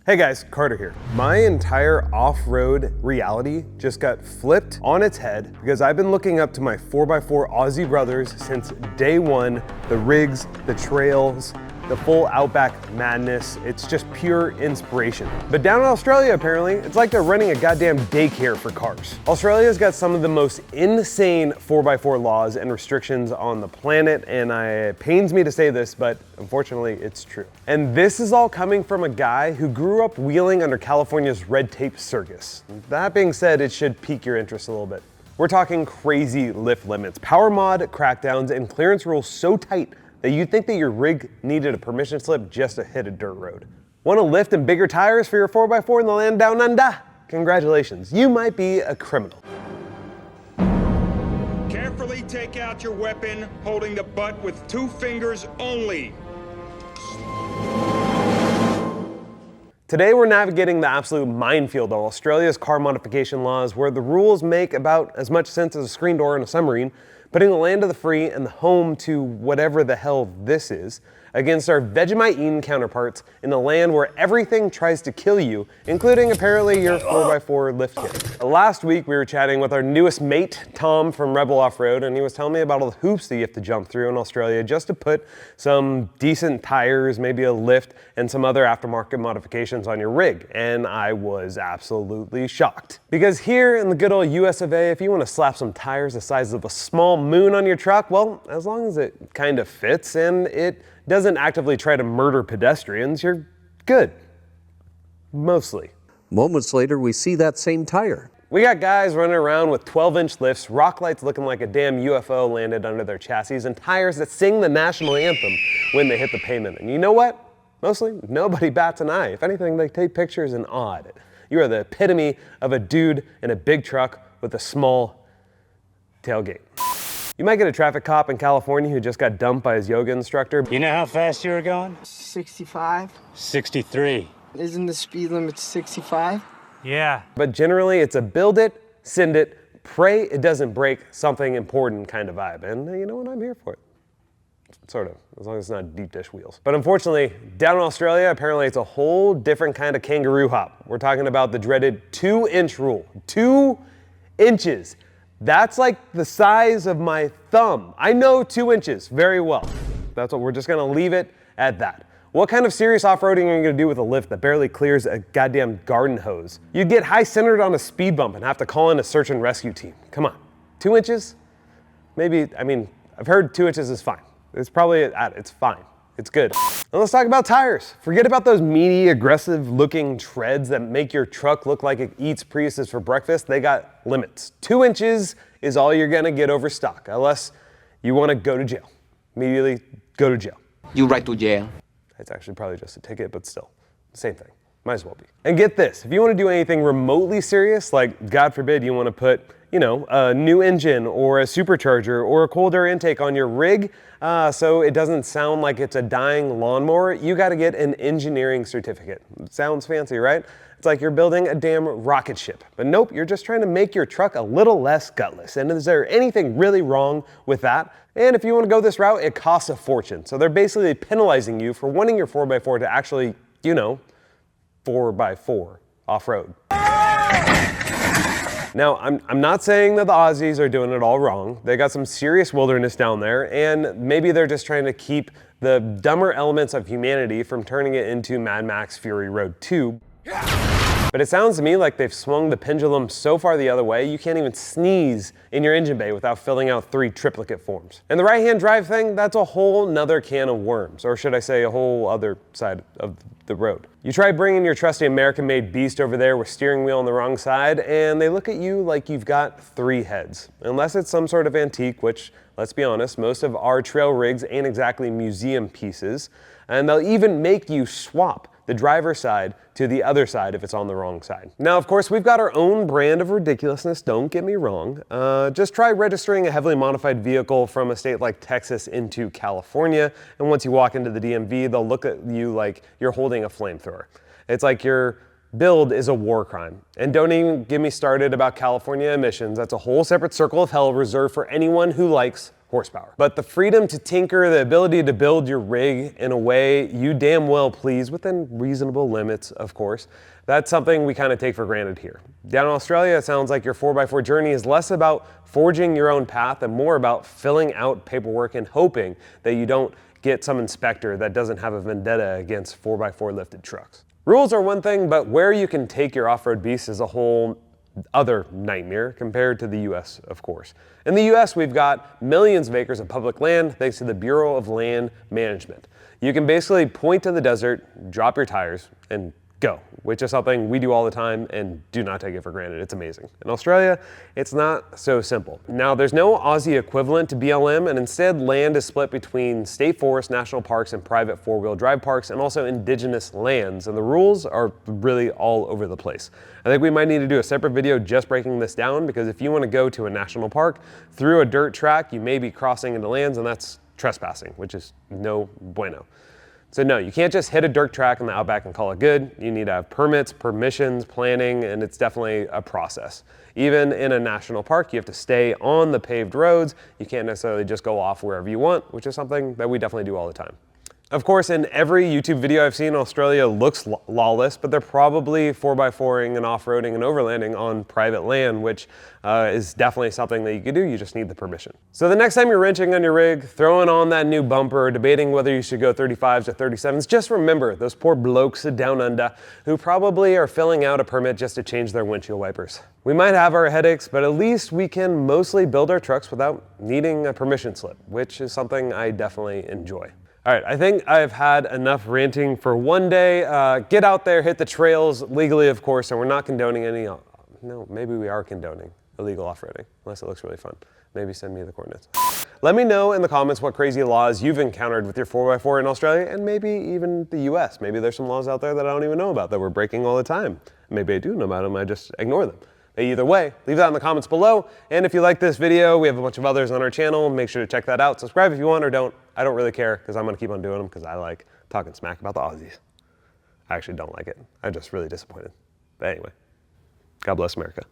Hey guys, Carter here. My entire off-road reality just got flipped on its head because I've been looking up to my 4x4 Aussie brothers since day one. The rigs, the trails, the full outback madness. It's just pure inspiration. But down in Australia, apparently, it's like they're running a goddamn daycare for cars. Australia's got some of the most insane 4x4 laws and restrictions on the planet, and it pains me to say this, but unfortunately, it's true. And this is all coming from a guy who grew up wheeling under California's red tape circus. That being said, it should pique your interest a little bit. We're talking crazy lift limits, power mod crackdowns, and clearance rules so tight that you'd think that your rig needed a permission slip just to hit a dirt road. Want to lift and bigger tires for your 4x4 in the land down under? Congratulations, you might be a criminal. Carefully take out your weapon, holding the butt with 2 fingers only. Today we're navigating the absolute minefield of Australia's car modification laws, where the rules make about as much sense as a screen door in a submarine, putting the land of the free and the home to whatever the hell this is, against our Vegemite-eating counterparts in a land where everything tries to kill you, including apparently your 4x4 lift kit. Last week we were chatting with our newest mate, Tom from Rebel Offroad, and he was telling me about all the hoops that you have to jump through in Australia just to put some decent tires, maybe a lift, and some other aftermarket modifications on your rig. And I was absolutely shocked. Because here in the good old US of A, if you want to slap some tires the size of a small moon on your truck, well, as long as it kind of fits and it doesn't actively try to murder pedestrians, you're good. Mostly. Moments later, we see that same tire. We got guys running around with 12-inch lifts, rock lights looking like a damn UFO landed under their chassis, and tires that sing the national anthem when they hit the pavement. And you know what? Mostly, nobody bats an eye. If anything, they take pictures and awe at it. You are the epitome of a dude in a big truck with a small tailgate. You might get a traffic cop in California who just got dumped by his yoga instructor. You know how fast you were going? 65. 63. Isn't the speed limit 65? Yeah. But generally, it's a build it, send it, pray it doesn't break, something important kind of vibe. And you know what? I'm here for it. Sort of, as long as it's not deep dish wheels. But unfortunately, down in Australia, apparently it's a whole different kind of kangaroo hop. We're talking about the dreaded 2-inch rule. 2 inches. That's like the size of my thumb. I know 2 inches very well. That's what we're just gonna leave it at that. What kind of serious off-roading are you gonna do with a lift that barely clears a goddamn garden hose? You'd get high-centered on a speed bump and have to call in a search and rescue team. Come on, 2 inches? Maybe, I mean, I've heard 2 inches is fine. It's probably, it's fine. It's good. And let's talk about tires. Forget about those meaty, aggressive-looking treads that make your truck look like it eats Priuses for breakfast. They got limits. 2 inches is all you're gonna get over stock, unless you wanna go to jail. Immediately go to jail. You right to jail. It's actually probably just a ticket, but still, same thing. Might as well be. And get this, if you wanna do anything remotely serious, like God forbid you wanna put, you know, a new engine or a supercharger or a cold air intake on your rig so it doesn't sound like it's a dying lawnmower, you gotta get an engineering certificate. It sounds fancy, right? It's like you're building a damn rocket ship. But nope, you're just trying to make your truck a little less gutless. And is there anything really wrong with that? And if you wanna go this route, it costs a fortune. So they're basically penalizing you for wanting your 4x4 to actually, you know, 4x4 off-road. Now, I'm not saying that the Aussies are doing it all wrong. They got some serious wilderness down there, and maybe they're just trying to keep the dumber elements of humanity from turning it into Mad Max Fury Road 2. But it sounds to me like they've swung the pendulum so far the other way, you can't even sneeze in your engine bay without filling out 3 triplicate forms. And the right-hand drive thing, that's a whole nother can of worms, or should I say a whole other side of the road. You try bringing your trusty American-made beast over there with steering wheel on the wrong side, and they look at you like you've got 3 heads. Unless it's some sort of antique, which, let's be honest, most of our trail rigs ain't exactly museum pieces, and they'll even make you swap the driver's side to the other side if it's on the wrong side. Now, of course, we've got our own brand of ridiculousness, don't get me wrong. Just try registering a heavily modified vehicle from a state like Texas into California, and once you walk into the DMV, they'll look at you like you're holding a flamethrower. It's like your build is a war crime. And don't even get me started about California emissions. That's a whole separate circle of hell reserved for anyone who likes horsepower. But the freedom to tinker, the ability to build your rig in a way you damn well please, within reasonable limits, of course, that's something we kind of take for granted here. Down in Australia, it sounds like your 4x4 journey is less about forging your own path and more about filling out paperwork and hoping that you don't get some inspector that doesn't have a vendetta against 4x4 lifted trucks. Rules are one thing, but where you can take your off-road beast is a whole other nightmare compared to the US, of course. In the US, we've got millions of acres of public land thanks to the Bureau of Land Management. You can basically point to the desert, drop your tires, and go, which is something we do all the time and do not take it for granted. It's amazing. In Australia, it's not so simple. Now, there's no Aussie equivalent to BLM, and instead land is split between state forests, national parks, and private four-wheel drive parks, and also indigenous lands, and the rules are really all over the place. I think we might need to do a separate video just breaking this down, because if you want to go to a national park through a dirt track, you may be crossing into lands, and that's trespassing, which is no bueno. So no, you can't just hit a dirt track in the outback and call it good. You need to have permits, permissions, planning, and it's definitely a process. Even in a national park, you have to stay on the paved roads. You can't necessarily just go off wherever you want, which is something that we definitely do all the time. Of course, in every YouTube video I've seen, Australia looks lawless, but they're probably 4x4ing and off-roading and overlanding on private land, which is definitely something that you could do. You just need the permission. So the next time you're wrenching on your rig, throwing on that new bumper, debating whether you should go 35s or 37s, just remember those poor blokes down under who probably are filling out a permit just to change their windshield wipers. We might have our headaches, but at least we can mostly build our trucks without needing a permission slip, which is something I definitely enjoy. All right, I think I've had enough ranting for one day. Get out there, hit the trails, legally of course, and we're not condoning any, no, maybe we are condoning illegal off-roading, unless it looks really fun. Maybe send me the coordinates. Let me know in the comments what crazy laws you've encountered with your 4x4 in Australia, and maybe even the US. Maybe there's some laws out there that I don't even know about that we're breaking all the time. Maybe I do know about them, I just ignore them. Either way, leave that in the comments below. And if you like this video, we have a bunch of others on our channel. Make sure to check that out. Subscribe if you want or don't. I don't really care because I'm going to keep on doing them because I like talking smack about the Aussies. I actually don't like it. I'm just really disappointed. But anyway, God bless America.